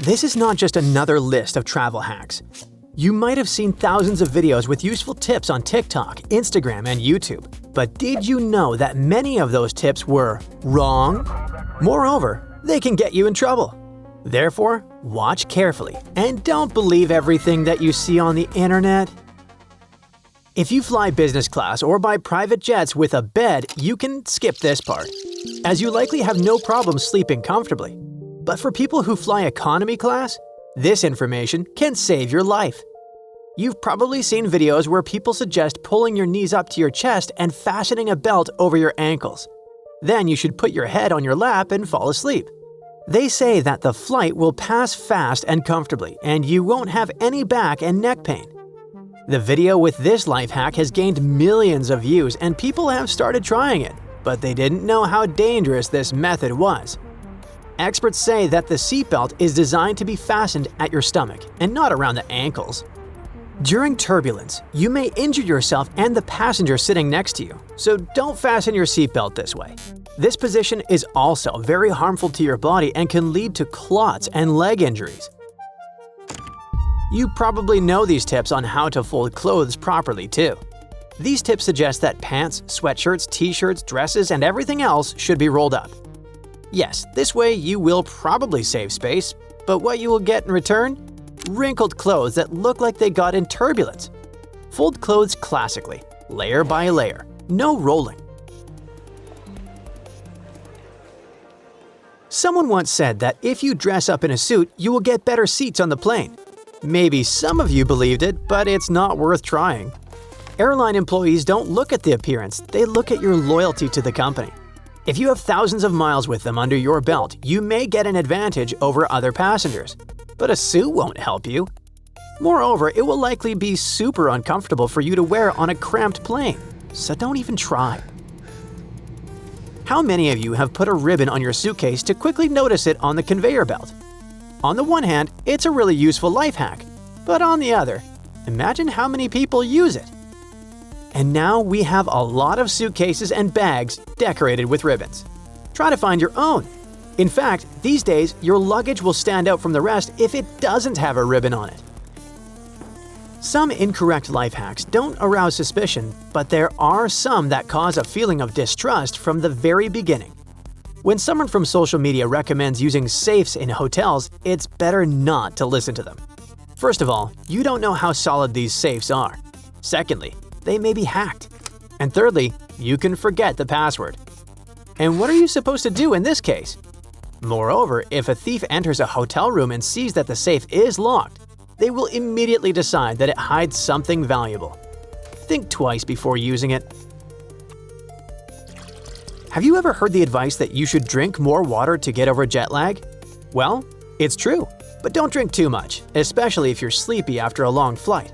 This is not just another list of travel hacks. You might have seen thousands of videos with useful tips on TikTok, Instagram, and YouTube. But did you know that many of those tips were wrong? Moreover, they can get you in trouble. Therefore, watch carefully and don't believe everything that you see on the internet. If you fly business class or buy private jets with a bed, you can skip this part, as you likely have no problem sleeping comfortably. But for people who fly economy class, this information can save your life. You've probably seen videos where people suggest pulling your knees up to your chest and fastening a belt over your ankles. Then you should put your head on your lap and fall asleep. They say that the flight will pass fast and comfortably, and you won't have any back and neck pain. The video with this life hack has gained millions of views and people have started trying it, but they didn't know how dangerous this method was. Experts say that the seatbelt is designed to be fastened at your stomach and not around the ankles. During turbulence, you may injure yourself and the passenger sitting next to you, so don't fasten your seatbelt this way. This position is also very harmful to your body and can lead to clots and leg injuries. You probably know these tips on how to fold clothes properly too. These tips suggest that pants, sweatshirts, t-shirts, dresses, and everything else should be rolled up. Yes, this way you will probably save space, but what you will get in return? Wrinkled clothes that look like they got in turbulence. Fold clothes classically, layer by layer, no rolling. Someone once said that if you dress up in a suit, you will get better seats on the plane. Maybe some of you believed it, but it's not worth trying. Airline employees don't look at the appearance, they look at your loyalty to the company. If you have thousands of miles with them under your belt, you may get an advantage over other passengers. But a suit won't help you. Moreover, it will likely be super uncomfortable for you to wear on a cramped plane, so don't even try. How many of you have put a ribbon on your suitcase to quickly notice it on the conveyor belt? On the one hand, it's a really useful life hack, but on the other, imagine how many people use it. And now we have a lot of suitcases and bags decorated with ribbons. Try to find your own. In fact, these days, your luggage will stand out from the rest if it doesn't have a ribbon on it. Some incorrect life hacks don't arouse suspicion, but there are some that cause a feeling of distrust from the very beginning. When someone from social media recommends using safes in hotels, it's better not to listen to them. First of all, you don't know how solid these safes are. Secondly, they may be hacked. And thirdly, you can forget the password. And what are you supposed to do in this case? Moreover, if a thief enters a hotel room and sees that the safe is locked, they will immediately decide that it hides something valuable. Think twice before using it. Have you ever heard the advice that you should drink more water to get over jet lag? Well, it's true, but don't drink too much, especially if you're sleepy after a long flight.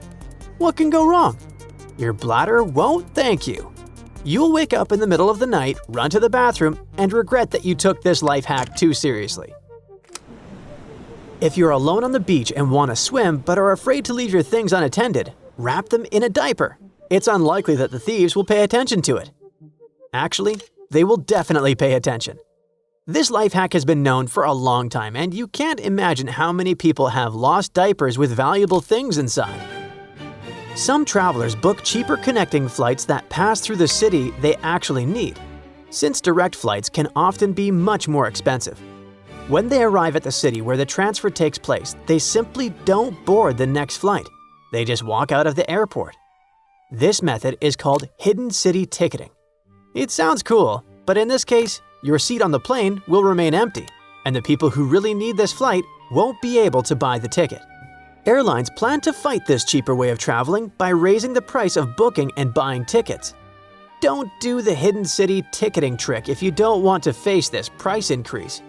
What can go wrong? Your bladder won't thank you. You'll wake up in the middle of the night, run to the bathroom, and regret that you took this life hack too seriously. If you're alone on the beach and want to swim but are afraid to leave your things unattended, wrap them in a diaper. It's unlikely that the thieves will pay attention to it. Actually, they will definitely pay attention. This life hack has been known for a long time, and you can't imagine how many people have lost diapers with valuable things inside. Some travelers book cheaper connecting flights that pass through the city they actually need, since direct flights can often be much more expensive. When they arrive at the city where the transfer takes place, they simply don't board the next flight. They just walk out of the airport. This method is called hidden city ticketing. It sounds cool, but in this case, your seat on the plane will remain empty, and the people who really need this flight won't be able to buy the ticket. Airlines plan to fight this cheaper way of traveling by raising the price of booking and buying tickets. Don't do the hidden city ticketing trick if you don't want to face this price increase.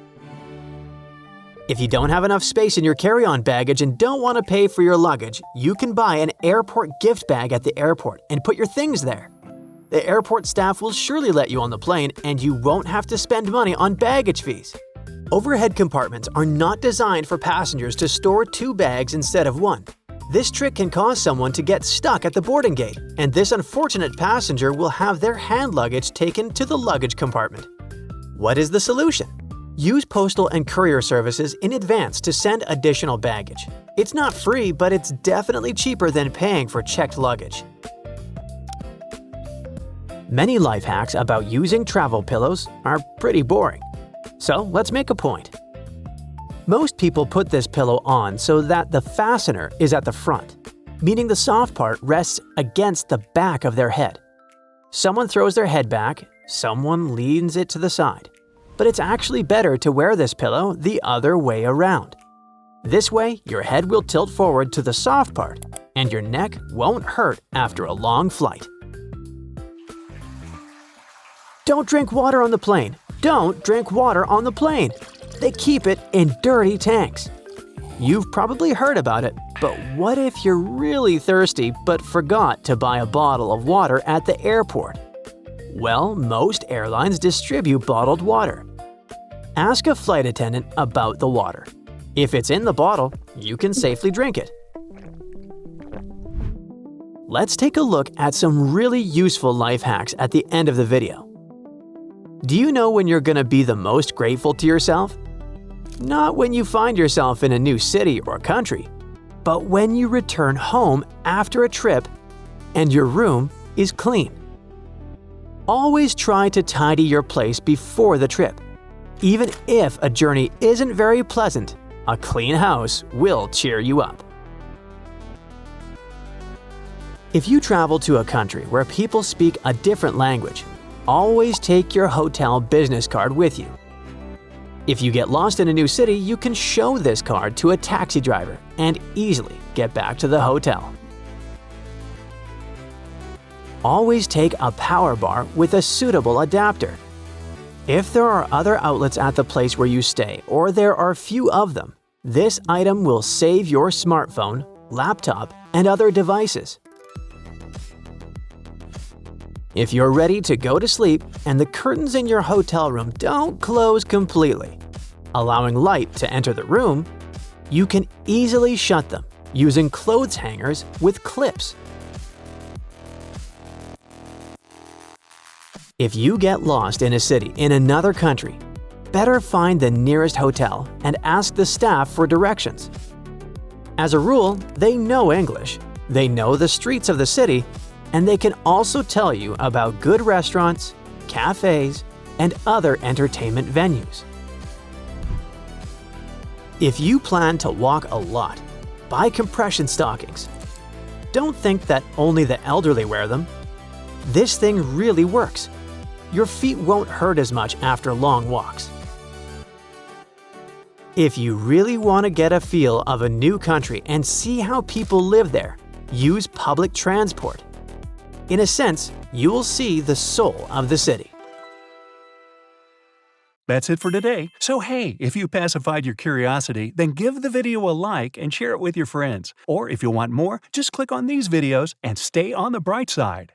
If you don't have enough space in your carry-on baggage and don't want to pay for your luggage, you can buy an airport gift bag at the airport and put your things there. The airport staff will surely let you on the plane, and you won't have to spend money on baggage fees. Overhead compartments are not designed for passengers to store 2 bags instead of 1. This trick can cause someone to get stuck at the boarding gate, and this unfortunate passenger will have their hand luggage taken to the luggage compartment. What is the solution? Use postal and courier services in advance to send additional baggage. It's not free, but it's definitely cheaper than paying for checked luggage. Many life hacks about using travel pillows are pretty boring. So let's make a point. Most people put this pillow on so that the fastener is at the front, meaning the soft part rests against the back of their head. Someone throws their head back, someone leans it to the side. But it's actually better to wear this pillow the other way around. This way, your head will tilt forward to the soft part, and your neck won't hurt after a long flight. Don't drink water on the plane. Don't drink water on the plane. They keep it in dirty tanks. You've probably heard about it, but what if you're really thirsty but forgot to buy a bottle of water at the airport? Well, most airlines distribute bottled water. Ask a flight attendant about the water. If it's in the bottle, you can safely drink it. Let's take a look at some really useful life hacks at the end of the video. Do you know when you're going to be the most grateful to yourself? Not when you find yourself in a new city or country, but when you return home after a trip and your room is clean. Always try to tidy your place before the trip. Even if a journey isn't very pleasant, a clean house will cheer you up. If you travel to a country where people speak a different language, always take your hotel business card with you. If you get lost in a new city, you can show this card to a taxi driver and easily get back to the hotel. Always take a power bar with a suitable adapter. If there are other outlets at the place where you stay, or there are few of them, this item will save your smartphone, laptop, and other devices. If you're ready to go to sleep and the curtains in your hotel room don't close completely, allowing light to enter the room, you can easily shut them using clothes hangers with clips. If you get lost in a city in another country, better find the nearest hotel and ask the staff for directions. As a rule, they know English, they know the streets of the city, and they can also tell you about good restaurants, cafes, and other entertainment venues. If you plan to walk a lot, buy compression stockings. Don't think that only the elderly wear them. This thing really works. Your feet won't hurt as much after long walks. If you really want to get a feel of a new country and see how people live there, use public transport. In a sense, you will see the soul of the city. That's it for today. So hey, if you pacified your curiosity, then give the video a like and share it with your friends. Or if you want more, just click on these videos and stay on the bright side.